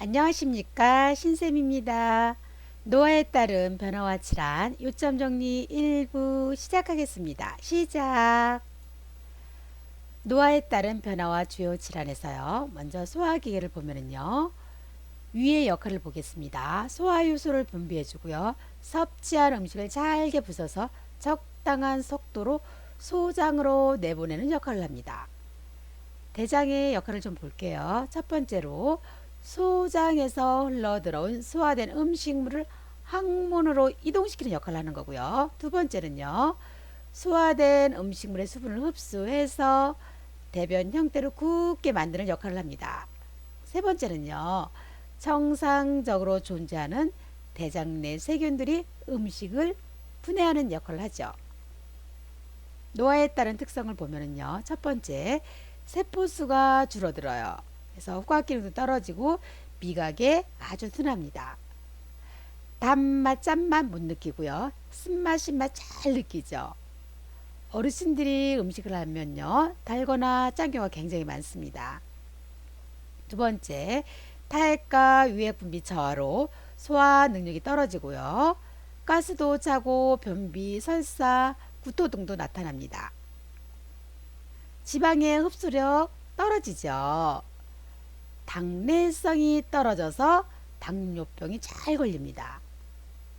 안녕하십니까, 신쌤입니다. 노화에 따른 변화와 질환 요점 정리 1부 시작하겠습니다. 시작. 노화에 따른 변화와 주요 질환에서요. 먼저 소화기계를 보면은요. 위의 역할을 보겠습니다. 소화효소를 분비해주고요. 섭취한 음식을 잘게 부숴서 적당한 속도로 소장으로 내보내는 역할을 합니다. 대장의 역할을 좀 볼게요. 첫 번째로 소장에서 흘러들어온 소화된 음식물을 항문으로 이동시키는 역할을 하는 거고요. 두 번째는요. 소화된 음식물의 수분을 흡수해서 대변 형태로 굳게 만드는 역할을 합니다. 세 번째는요. 정상적으로 존재하는 대장 내 세균들이 음식을 분해하는 역할을 하죠. 노화에 따른 특성을 보면은요. 첫 번째, 세포수가 줄어들어요. 그래서 후각 기능도 떨어지고 미각에 아주 둔합니다. 단맛, 짠맛 못 느끼고요. 쓴맛, 신맛 잘 느끼죠. 어르신들이 음식을 하면요. 달거나 짠 경우가 굉장히 많습니다. 두 번째, 탈과 유액 분비 저하로 소화 능력이 떨어지고요. 가스도 차고 변비, 설사, 구토 등도 나타납니다. 지방의 흡수력 떨어지죠. 당내성이 떨어져서 당뇨병이 잘 걸립니다.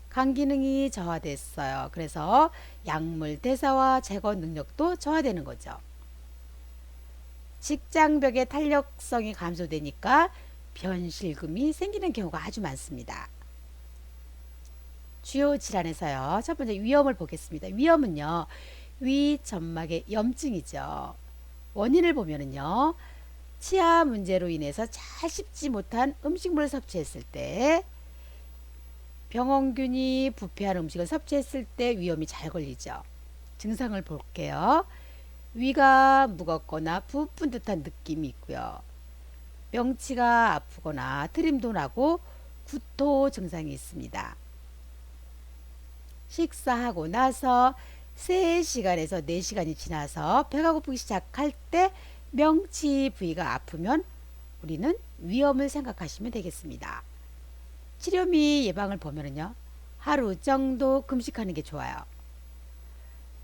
간 기능이 저하됐어요. 그래서 약물 대사와 제거 능력도 저하되는 거죠. 직장벽의 탄력성이 감소되니까 변실금이 생기는 경우가 아주 많습니다. 주요 질환에서요. 첫 번째 위염을 보겠습니다. 위염은요. 위 점막의 염증이죠. 원인을 보면은요. 치아 문제로 인해서 잘 씹지 못한 음식물을 섭취했을 때, 병원균이 부패한 음식을 섭취했을 때 위염이 잘 걸리죠. 증상을 볼게요. 위가 무겁거나 부푼 듯한 느낌이 있고요. 명치가 아프거나 트림도 나고 구토 증상이 있습니다. 식사하고 나서 3시간에서 4시간이 지나서 배가 고프기 시작할 때 명치 부위가 아프면 우리는 위험을 생각하시면 되겠습니다. 치료 및 예방을 보면은요. 하루 정도 금식하는 게 좋아요.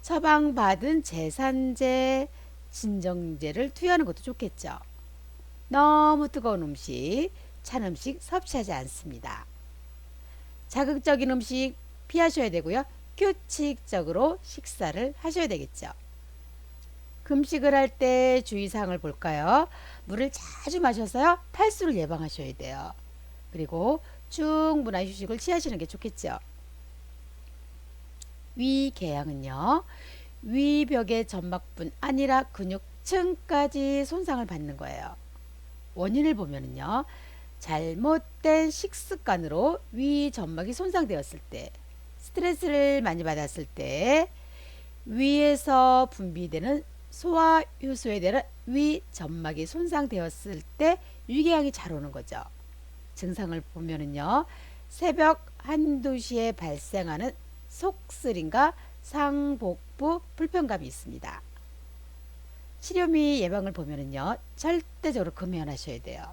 처방받은 제산제, 진정제를 투여하는 것도 좋겠죠. 너무 뜨거운 음식, 찬 음식 섭취하지 않습니다. 자극적인 음식 피하셔야 되고요. 규칙적으로 식사를 하셔야 되겠죠. 금식을 할 때 주의사항을 볼까요? 물을 자주 마셔서요. 탈수를 예방하셔야 돼요. 그리고 충분한 휴식을 취하시는 게 좋겠죠. 위궤양은요. 위벽의 점막뿐 아니라 근육층까지 손상을 받는 거예요. 원인을 보면은요. 잘못된 식습관으로 위 점막이 손상되었을 때, 스트레스를 많이 받았을 때, 위에서 분비되는 소화 효소에 대한 위 점막이 손상되었을 때 위궤양이 잘 오는 거죠. 증상을 보면은요. 새벽 1~2시에 발생하는 속쓰림과 상복부 불편감이 있습니다. 치료 및 예방을 보면은요. 절대적으로 금연하셔야 돼요.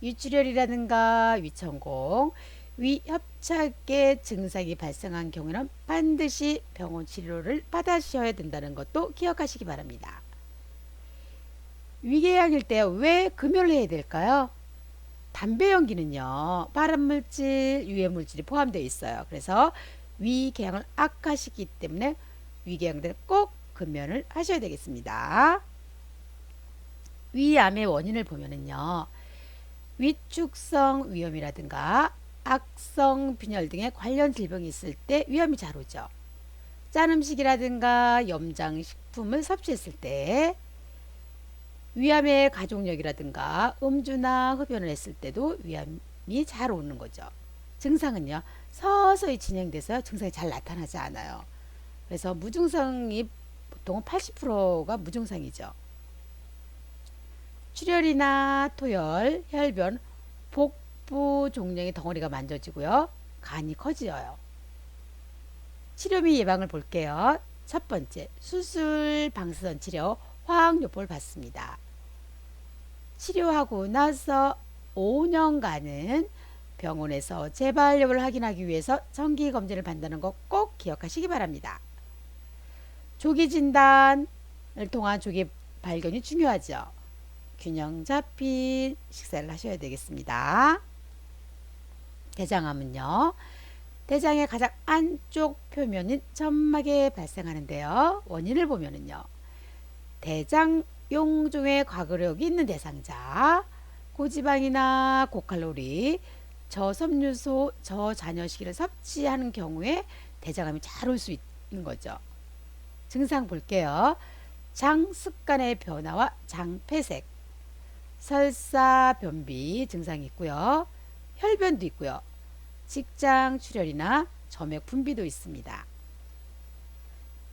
위출혈이라든가 위천공, 위협착의 증상이 발생한 경우에는 반드시 병원 치료를 받으셔야 된다는 것도 기억하시기 바랍니다. 위궤양일 때 왜 금연을 해야 될까요? 담배 연기는요. 발암물질, 유해물질이 포함되어 있어요. 그래서 위궤양을 악화시키기 때문에 위궤양들 꼭 금연을 하셔야 되겠습니다. 위암의 원인을 보면은요. 위축성 위염이라든가 악성 빈혈 등의 관련 질병이 있을 때 위험이 잘 오죠. 짠 음식이라든가 염장 식품을 섭취했을 때, 위암의 가족력이라든가 음주나 흡연을 했을 때도 위암이 잘 오는 거죠. 증상은요. 서서히 진행돼서 증상이 잘 나타나지 않아요. 그래서 무증상이 보통 80%가 무증상이죠. 출혈이나 토열, 혈변, 복부 종양의 덩어리가 만져지고요. 간이 커져요. 치료 및 예방을 볼게요. 첫 번째, 수술 방사선 치료, 화학요법을 받습니다. 치료하고 나서 5년간은 병원에서 재발 여부를 확인하기 위해서 정기 검진을 받는다는 거 꼭 기억하시기 바랍니다. 조기 진단을 통한 조기 발견이 중요하죠. 균형 잡힌 식사를 하셔야 되겠습니다. 대장암은요, 대장의 가장 안쪽 표면인 점막에 발생하는데요. 원인을 보면은요, 대장 용종의 과거력이 있는 대상자, 고지방이나 고칼로리, 저섬유소, 저잔여식을 섭취하는 경우에 대장암이 잘 올 수 있는 거죠. 증상 볼게요. 장 습관의 변화와 장 폐색, 설사, 변비 증상이 있고요. 혈변도 있고요. 직장 출혈이나 점액 분비도 있습니다.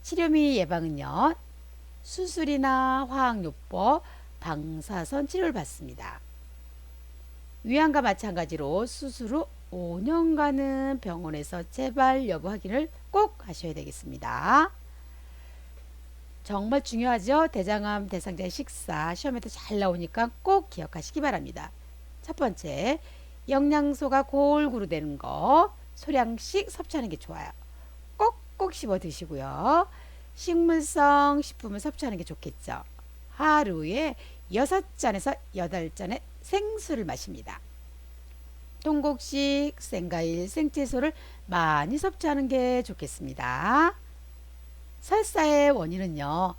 치료 및 예방은요, 수술이나 화학요법, 방사선 치료를 받습니다. 위암과 마찬가지로 수술 후 5년간은 병원에서 재발 여부 확인을 꼭 하셔야 되겠습니다. 정말 중요하죠. 대장암 대상자의 식사 시험에도 잘 나오니까 꼭 기억하시기 바랍니다. 첫 번째, 영양소가 골고루 되는 거 소량씩 섭취하는 게 좋아요. 꼭꼭 씹어 드시고요. 식물성 식품을 섭취하는 게 좋겠죠. 하루에 6잔에서 8잔의 생수를 마십니다. 통곡식, 생과일, 생채소를 많이 섭취하는 게 좋겠습니다. 설사의 원인은요,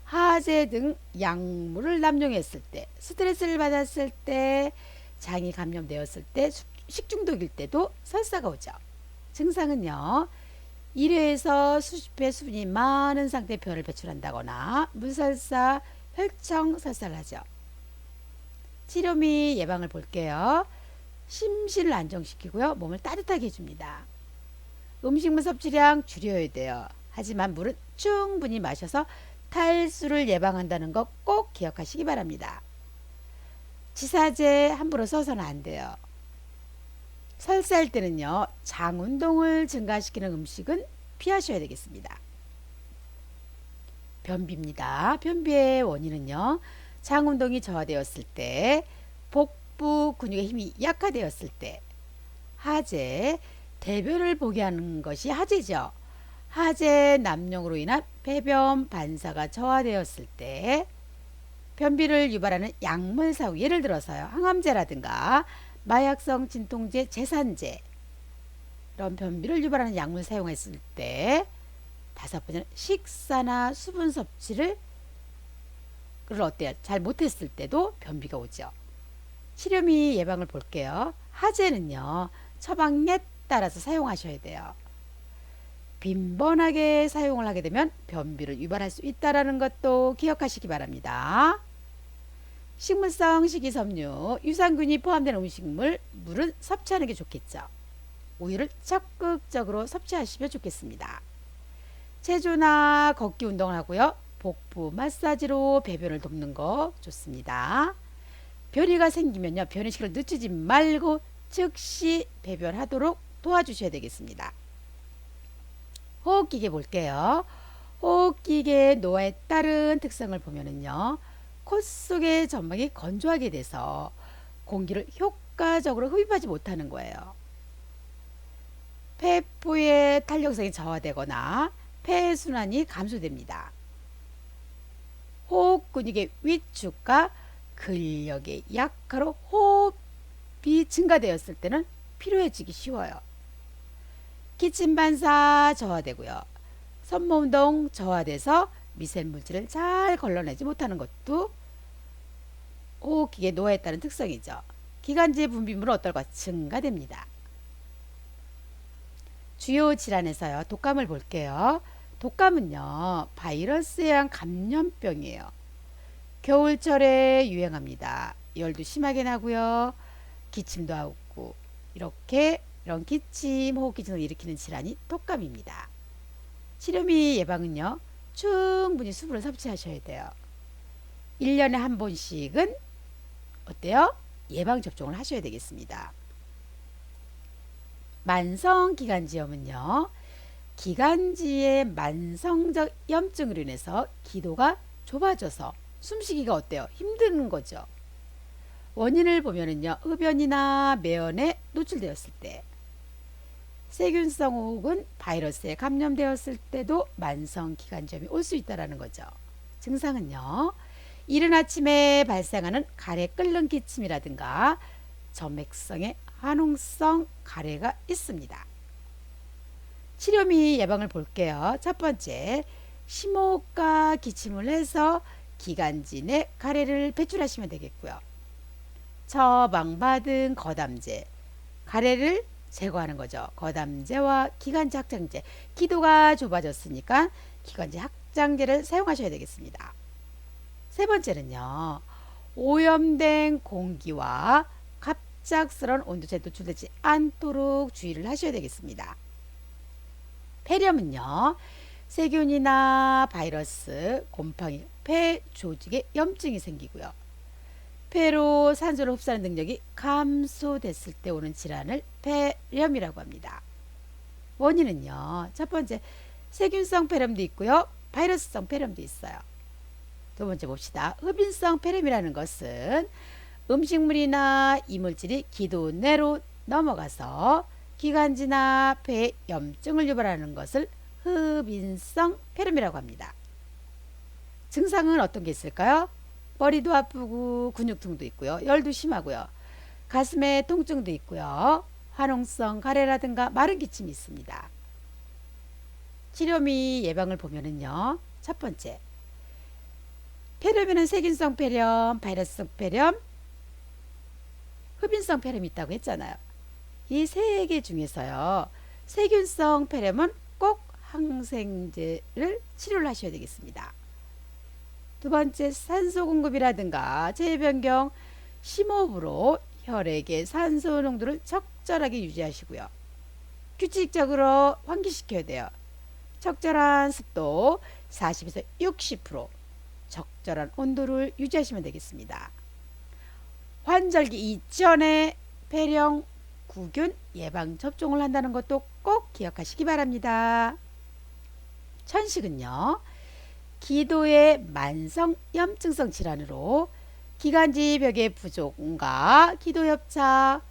하재 등 약물을 남용했을 때, 스트레스를 받았을 때, 장이 감염되었을 때, 식중독일 때도 설사가 오죠. 증상은요, 1회에서 수십 회 수분이 많은 상태의 변을 배출한다거나 물설사, 혈청 설사를 하죠. 치료 및 예방을 볼게요. 심신을 안정시키고요. 몸을 따뜻하게 해줍니다. 음식물 섭취량 줄여야 돼요. 하지만 물은 충분히 마셔서 탈수를 예방한다는 거 꼭 기억하시기 바랍니다. 지사제 함부로 써서는 안 돼요. 설사할 때는요, 장 운동을 증가시키는 음식은 피하셔야 되겠습니다. 변비입니다. 변비의 원인은요, 장 운동이 저하되었을 때, 복부 근육의 힘이 약화되었을 때, 하재, 대변을 보게 하는 것이 하재죠. 하재 남용으로 인한 배변 반사가 저하되었을 때, 변비를 유발하는 약물 사용, 예를 들어서요, 항암제라든가 마약성 진통제, 제산제, 이런 변비를 유발하는 약물 사용했을 때, 다섯 번째는 식사나 수분 섭취를 어때요? 잘 못했을 때도 변비가 오죠. 치료 및 예방을 볼게요. 하재는요, 처방에 따라서 사용하셔야 돼요. 빈번하게 사용을 하게 되면 변비를 유발할 수 있다는 것도 기억하시기 바랍니다. 식물성 식이섬유, 유산균이 포함된 음식물, 물은 섭취하는 게 좋겠죠. 우유를 적극적으로 섭취하시면 좋겠습니다. 체조나 걷기 운동을 하고요. 복부 마사지로 배변을 돕는 거 좋습니다. 변이가 생기면요, 변이식을 늦추지 말고 즉시 배변하도록 도와주셔야 되겠습니다. 호흡기계 볼게요. 호흡기계의 노화에 따른 특성을 보면은요, 코 속의 점막이 건조하게 돼서 공기를 효과적으로 흡입하지 못하는 거예요. 폐포의 탄력성이 저하되거나 폐순환이 감소됩니다. 호흡 근육의 위축과 근력의 약화로 호흡이 증가되었을 때는 피로해지기 쉬워요. 기침 반사 저하되고요. 손모운동 저하돼서 미세물질을 잘 걸러내지 못하는 것도 호흡기계 노화에 따른 특성이죠. 기관지 분비물은 어떨까? 증가됩니다. 주요 질환에서요, 독감을 볼게요. 독감은요, 바이러스에 의한 감염병이에요. 겨울철에 유행합니다. 열도 심하게 나고요. 기침도 하고, 이런 기침, 호흡기 증상을 일으키는 질환이 독감입니다. 치료 및 예방은요, 충분히 수분을 섭취하셔야 돼요. 1년에 한 번씩은 어때요? 예방접종을 하셔야 되겠습니다. 만성기관지염은요, 기관지의 만성적 염증으로 인해서 기도가 좁아져서 숨쉬기가 어때요? 힘든 거죠. 원인을 보면은요, 흡연이나 매연에 노출되었을 때, 세균성 혹은 바이러스에 감염되었을 때도 만성기관지염이 올 수 있다는 거죠. 증상은요, 이른 아침에 발생하는 가래 끓는 기침이라든가 점액성의 화농성 가래가 있습니다. 치료 및 예방을 볼게요. 첫 번째, 심호흡과 기침을 해서 기관지 내 가래를 배출하시면 되겠고요. 처방받은 거담제, 가래를 제거하는 거죠. 거담제와 기관지 확장제, 기도가 좁아졌으니까 기관지 확장제를 사용하셔야 되겠습니다. 세 번째는요, 오염된 공기와 갑작스러운 온도차에 노출되지 않도록 주의를 하셔야 되겠습니다. 폐렴은요, 세균이나 바이러스, 곰팡이, 폐 조직에 염증이 생기고요. 폐로 산소를 흡수하는 능력이 감소됐을 때 오는 질환을 폐렴이라고 합니다. 원인은요, 첫 번째, 세균성 폐렴도 있고요, 바이러스성 폐렴도 있어요. 두 번째 봅시다. 흡인성 폐렴이라는 것은 음식물이나 이물질이 기도 내로 넘어가서 기관지나 폐에 염증을 유발하는 것을 흡인성 폐렴이라고 합니다. 증상은 어떤 게 있을까요? 머리도 아프고 근육통도 있고요. 열도 심하고요. 가슴에 통증도 있고요. 화농성 가래라든가 마른 기침이 있습니다. 치료 및 예방을 보면은요. 첫 번째, 폐렴에는 세균성 폐렴, 바이러스성 폐렴, 흡인성 폐렴이 있다고 했잖아요. 이 세 개 중에서요, 세균성 폐렴은 꼭 항생제를 치료를 하셔야 되겠습니다. 두 번째, 산소 공급이라든가 체외 변경, 심호흡으로 혈액의 산소 농도를 적절하게 유지하시고요. 규칙적으로 환기시켜야 돼요. 적절한 습도 40에서 60%, 적절한 온도를 유지하시면 되겠습니다. 환절기 이전에 폐렴 구균 예방 접종을 한다는 것도 꼭 기억하시기 바랍니다. 천식은요, 기도의 만성 염증성 질환으로 기관지 벽의 부종과 기도협착,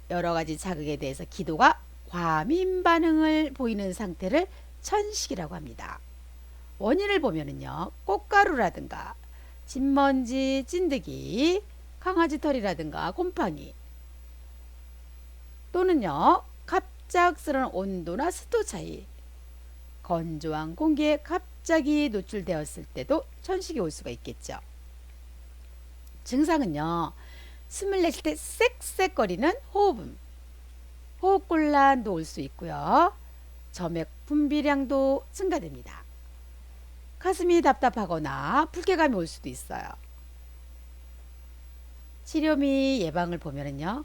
여러 가지 자극에 대해서 기도가 과민 반응을 보이는 상태를 천식이라고 합니다. 원인을 보면은요, 꽃가루라든가 진먼지, 찐득이, 강아지 털이라든가 곰팡이, 또는요, 갑작스러운 온도나 습도 차이, 건조한 공기에 갑자기 노출되었을 때도 천식이 올 수가 있겠죠. 증상은요, 숨을 내쉴 때 쌕쌕거리는 호흡음, 호흡곤란도 올 수 있고요. 점액 분비량도 증가됩니다. 가슴이 답답하거나 불쾌감이 올 수도 있어요. 치료 및 예방을 보면은요,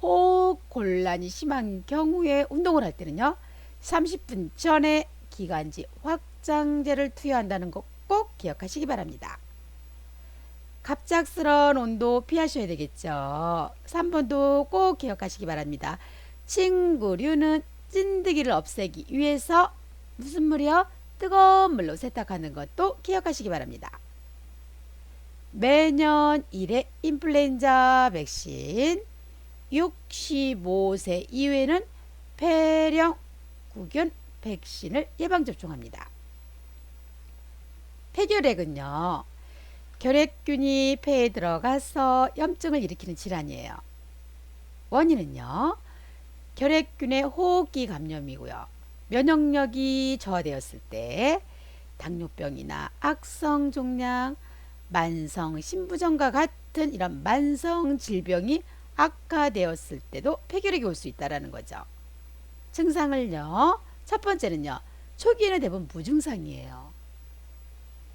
호흡 곤란이 심한 경우에 운동을 할 때는요, 30분 전에 기관지 확장제를 투여한다는 거 꼭 기억하시기 바랍니다. 갑작스러운 온도 피하셔야 되겠죠. 3번도 꼭 기억하시기 바랍니다. 친구류는 찐득이를 없애기 위해서 무슨 물이요? 뜨거운 물로 세탁하는 것도 기억하시기 바랍니다. 매년 1회 인플루엔자 백신, 65세 이후에는 폐렴 구균 백신을 예방접종합니다. 폐결핵은요, 결핵균이 폐에 들어가서 염증을 일으키는 질환이에요. 원인은요, 결핵균의 호흡기 감염이고요. 면역력이 저하되었을 때 당뇨병이나 악성 종양, 만성 신부전과 같은 이런 만성 질병이 악화되었을 때도 폐결핵이 올 수 있다는 거죠. 증상을요, 첫 번째는요, 초기에는 대부분 무증상이에요.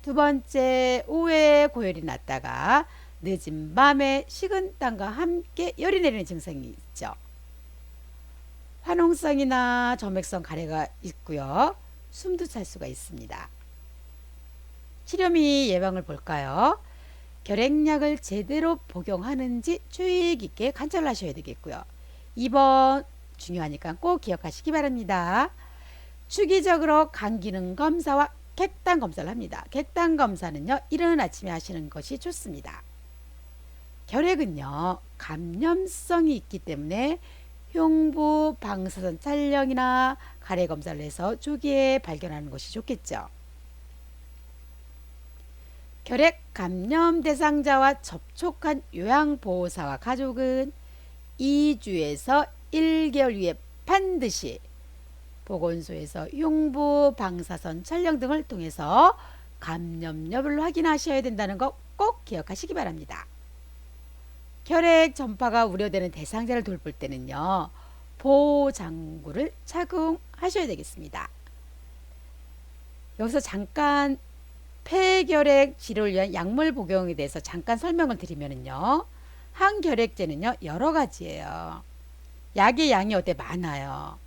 두 번째, 오후에 고열이 났다가 늦은 밤에 식은땀과 함께 열이 내리는 증상이 있죠. 화농성이나 점액성 가래가 있고요. 숨도 찰 수가 있습니다. 치료 및 예방을 볼까요? 결핵약을 제대로 복용하는지 주의 깊게 관찰을 하셔야 되겠고요. 2번 중요하니까 꼭 기억하시기 바랍니다. 주기적으로 간 기능 검사와 객단 검사를 합니다. 객단 검사는요, 이른 아침에 하시는 것이 좋습니다. 결핵은요, 감염성이 있기 때문에 흉부 방사선 촬영이나 가래 검사를 해서 조기에 발견하는 것이 좋겠죠. 결핵 감염 대상자와 접촉한 요양보호사와 가족은 2주에서 1개월 후에 반드시 보건소에서 흉부 방사선 촬영 등을 통해서 감염 여부를 확인하셔야 된다는 거 꼭 기억하시기 바랍니다. 결핵 전파가 우려되는 대상자를 돌볼 때는요, 보호장구를 착용하셔야 되겠습니다. 여기서 잠깐 폐결핵 치료를 위한 약물 복용에 대해서 잠깐 설명을 드리면요, 항결핵제는요 여러 가지예요. 약의 양이 어때 많아요.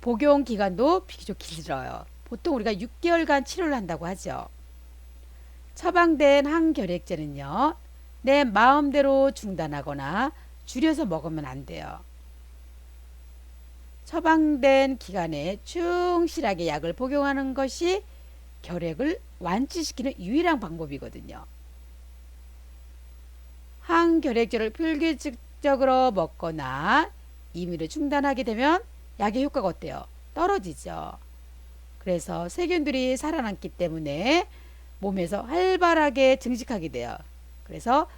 복용 기간도 비교적 길어요. 보통 우리가 6개월간 치료를 한다고 하죠. 처방된 항결핵제는요, 내 마음대로 중단하거나 줄여서 먹으면 안 돼요. 처방된 기간에 충실하게 약을 복용하는 것이 결핵을 완치시키는 유일한 방법이거든요. 항결핵제를 불규칙적으로 먹거나 임의로 중단하게 되면 약의 효과가 어때요? 떨어지죠. 그래서 세균들이 살아남기 때문에 몸에서 활발하게 증식하게 돼요. 그래서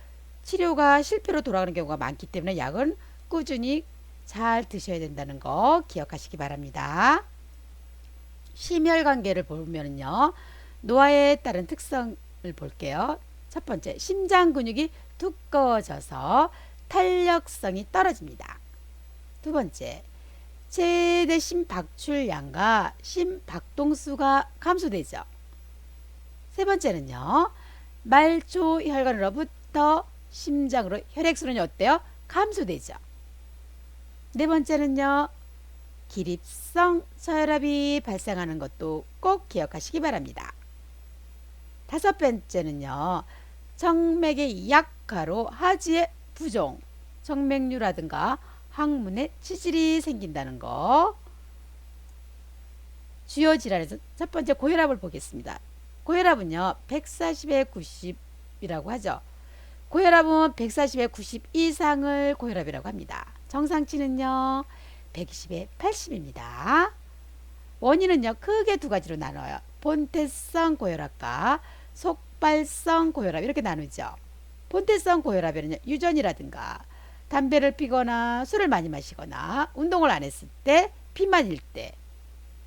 치료가 실패로 돌아가는 경우가 많기 때문에 약은 꾸준히 잘 드셔야 된다는 거 기억하시기 바랍니다. 심혈관계를 보면요, 노화에 따른 특성을 볼게요. 첫 번째, 심장 근육이 두꺼워져서 탄력성이 떨어집니다. 두 번째, 최대 심박출량과 심박동수가 감소되죠. 세 번째는요, 말초 혈관으로부터 심장으로 혈액순환이 어때요? 감소되죠. 네 번째는요, 기립성 저혈압이 발생하는 것도 꼭 기억하시기 바랍니다. 다섯 번째는요, 정맥의 약화로 하지의 부종, 정맥류라든가 항문에 치질이 생긴다는 거. 주요 질환에서 첫 번째 고혈압을 보겠습니다. 고혈압은요 140에 90이라고 하죠. 고혈압은 140에 90 이상을 고혈압이라고 합니다. 정상치는요 120에 80입니다. 원인은요 크게 두 가지로 나눠요. 본태성 고혈압과 속발성 고혈압 이렇게 나누죠. 본태성 고혈압에는요 유전이라든가 담배를 피거나 술을 많이 마시거나 운동을 안 했을 때 비만일 때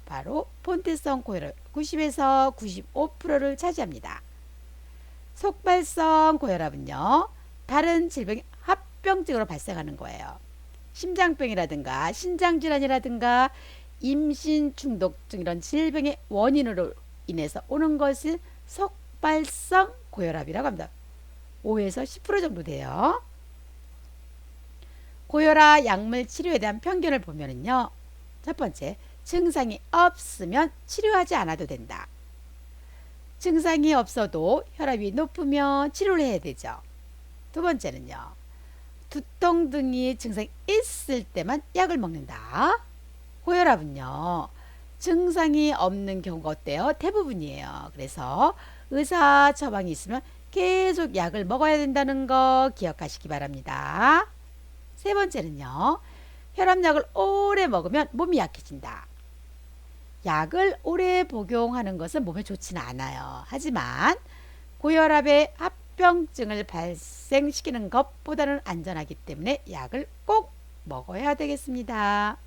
바로 본태성 고혈압 90에서 95%를 차지합니다. 속발성 고혈압은요 다른 질병의 합병증으로 발생하는 거예요. 심장병이라든가 신장질환이라든가 임신 중독증 이런 질병의 원인으로 인해서 오는 것을 속발성 고혈압이라고 합니다. 5에서 10% 정도 돼요. 고혈압 약물 치료에 대한 편견을 보면은요, 첫 번째, 증상이 없으면 치료하지 않아도 된다. 증상이 없어도 혈압이 높으면 치료를 해야 되죠. 두 번째는요, 두통 등이 증상이 있을 때만 약을 먹는다. 고혈압은요, 증상이 없는 경우가 어때요? 대부분이에요. 그래서 의사 처방이 있으면 계속 약을 먹어야 된다는 거 기억하시기 바랍니다. 세 번째는요, 혈압약을 오래 먹으면 몸이 약해진다. 약을 오래 복용하는 것은 몸에 좋지는 않아요. 하지만 고혈압의 합병증을 발생시키는 것보다는 안전하기 때문에 약을 꼭 먹어야 되겠습니다.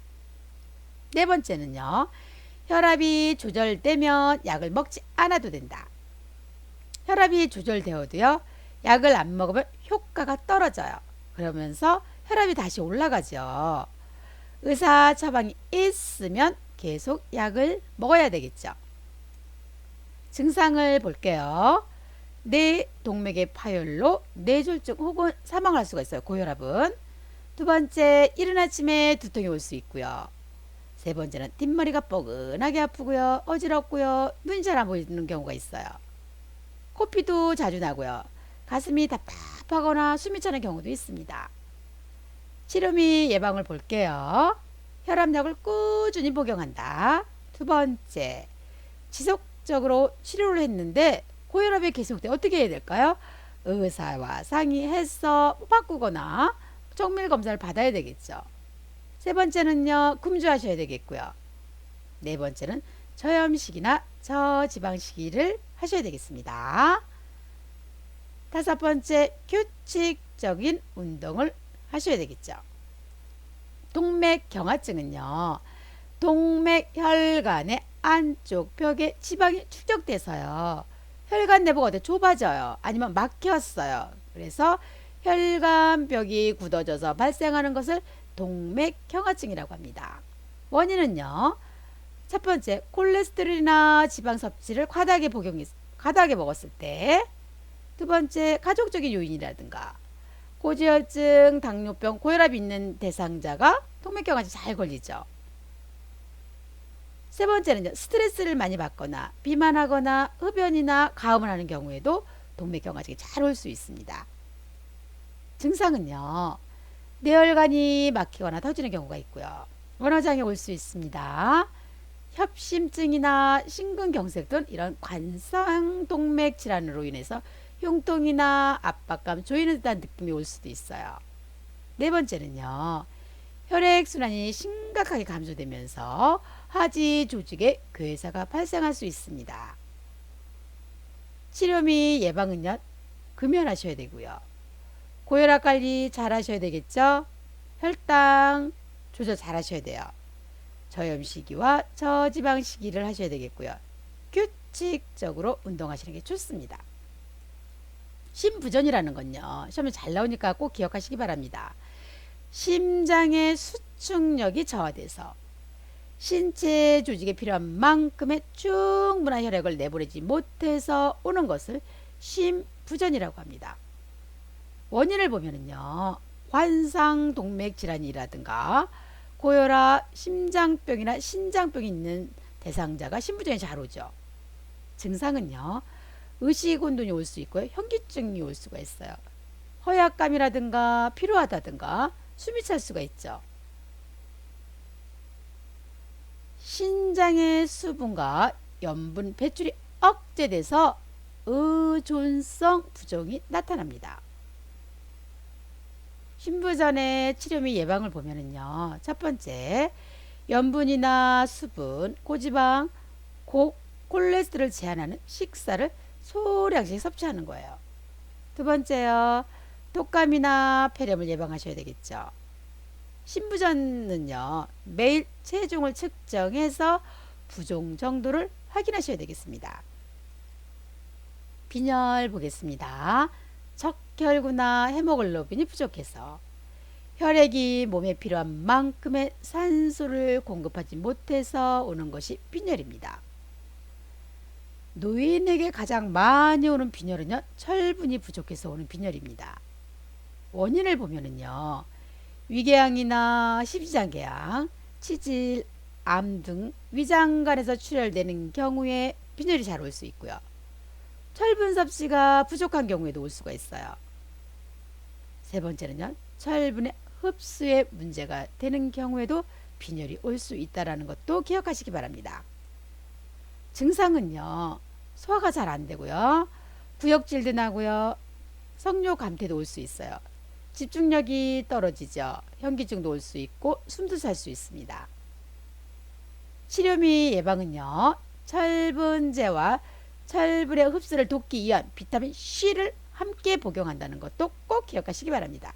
네 번째는요, 혈압이 조절되면 약을 먹지 않아도 된다. 혈압이 조절되어도요, 약을 안 먹으면 효과가 떨어져요. 그러면서 혈압이 다시 올라가죠. 의사 처방이 있으면 계속 약을 먹어야 되겠죠. 증상을 볼게요. 뇌동맥의 파열로 뇌졸중 혹은 사망할 수가 있어요. 고혈압은. 두 번째, 이른 아침에 두통이 올 수 있고요. 세 번째는 뒷머리가 뻐근하게 아프고요. 어지럽고요. 눈이 잘 안 보이는 경우가 있어요. 코피도 자주 나고요. 가슴이 답답하거나 숨이 차는 경우도 있습니다. 치료 및 예방을 볼게요. 혈압약을 꾸준히 복용한다. 두 번째, 지속적으로 치료를 했는데 고혈압이 계속돼 어떻게 해야 될까요? 의사와 상의해서 바꾸거나 정밀 검사를 받아야 되겠죠. 세 번째는요, 금주하셔야 되겠고요. 네 번째는 저염식이나 저지방식이를 하셔야 되겠습니다. 다섯 번째, 규칙적인 운동을 하셔야 되겠죠. 동맥경화증은요, 동맥혈관의 안쪽 벽에 지방이 축적돼서요, 혈관 내부가 어디 좁아져요. 아니면 막혔어요. 그래서 혈관벽이 굳어져서 발생하는 것을 동맥경화증이라고 합니다. 원인은요, 첫 번째, 콜레스테롤이나 지방 섭취를 과다하게 먹었을 때. 두 번째, 가족적인 요인이라든가 고지혈증, 당뇨병, 고혈압이 있는 대상자가 동맥경화증 잘 걸리죠. 세 번째는 스트레스를 많이 받거나 비만하거나 흡연이나 가음을 하는 경우에도 동맥경화증이 잘 올 수 있습니다. 증상은요, 뇌혈관이 막히거나 터지는 경우가 있고요. 원어장애 올 수 있습니다. 협심증이나 심근경색 등 이런 관상동맥 질환으로 인해서 흉통이나 압박감, 조이는 듯한 느낌이 올 수도 있어요. 네 번째는요, 혈액순환이 심각하게 감소되면서 하지 조직에 괴사가 발생할 수 있습니다. 치료 및 예방은요, 금연하셔야 되고요. 고혈압 관리 잘 하셔야 되겠죠. 혈당 조절 잘 하셔야 돼요. 저염식이와 저지방식이를 하셔야 되겠고요. 규칙적으로 운동하시는 게 좋습니다. 심부전이라는 건요, 시험에 잘 나오니까 꼭 기억하시기 바랍니다. 심장의 수축력이 저하돼서 신체 조직에 필요한 만큼의 충분한 혈액을 내보내지 못해서 오는 것을 심부전이라고 합니다. 원인을 보면은요, 관상동맥 질환이라든가 고혈압, 심장병이나 신장병이 있는 대상자가 심부전이 잘 오죠. 증상은요, 의식혼돈이 올 수 있고요, 현기증이 올 수가 있어요. 허약감이라든가 피로하다든가 숨이 찰 수가 있죠. 신장의 수분과 염분 배출이 억제돼서 의존성 부종이 나타납니다. 심부전의 치료 및 예방을 보면은요, 첫 번째, 염분이나 수분, 고지방, 콜레스테롤을 제한하는 식사를 소량씩 섭취하는 거예요. 두 번째요, 독감이나 폐렴을 예방하셔야 되겠죠. 심부전은요, 매일 체중을 측정해서 부종 정도를 확인하셔야 되겠습니다. 빈혈 보겠습니다. 적혈구나 헤모글로빈이 부족해서 혈액이 몸에 필요한 만큼의 산소를 공급하지 못해서 오는 것이 빈혈입니다. 노인에게 가장 많이 오는 빈혈은요, 철분이 부족해서 오는 빈혈입니다. 원인을 보면은요, 위궤양이나 십이장궤양, 치질, 암 등 위장관에서 출혈되는 경우에 빈혈이 잘 올 수 있고요. 철분 섭취가 부족한 경우에도 올 수가 있어요. 세 번째는요, 철분의 흡수에 문제가 되는 경우에도 빈혈이 올 수 있다는 것도 기억하시기 바랍니다. 증상은요, 소화가 잘 안 되고요, 구역질도 나고요, 성욕 감퇴도 올 수 있어요. 집중력이 떨어지죠. 현기증도 올 수 있고 숨도 찰 수 있습니다. 치료 및 예방은요, 철분제와 철분의 흡수를 돕기 위한 비타민 C를 함께 복용한다는 것도 꼭 기억하시기 바랍니다.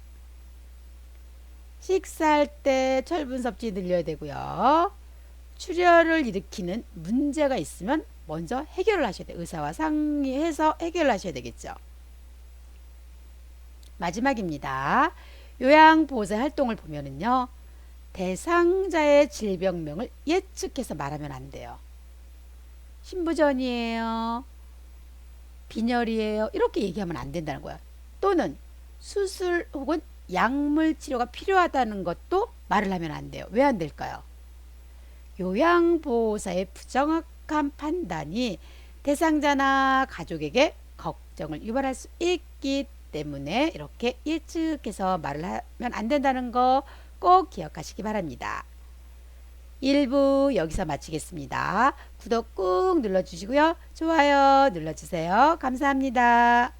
식사할 때 철분 섭취 늘려야 되고요. 출혈을 일으키는 문제가 있으면 먼저 해결을 하셔야 돼요. 의사와 상의해서 해결을 하셔야 되겠죠. 마지막입니다. 요양보호사 활동을 보면은요, 대상자의 질병명을 예측해서 말하면 안 돼요. 심부전이에요, 빈혈이에요, 이렇게 얘기하면 안 된다는 거야. 또는 수술 혹은 약물 치료가 필요하다는 것도 말을 하면 안 돼요. 왜 안 될까요? 요양보호사의 부정확한 판단이 대상자나 가족에게 걱정을 유발할 수 있기 때문에 이렇게 예측해서 말을 하면 안 된다는 거 꼭 기억하시기 바랍니다. 1부 여기서 마치겠습니다. 구독 꾹 눌러주시고요. 좋아요 눌러주세요. 감사합니다.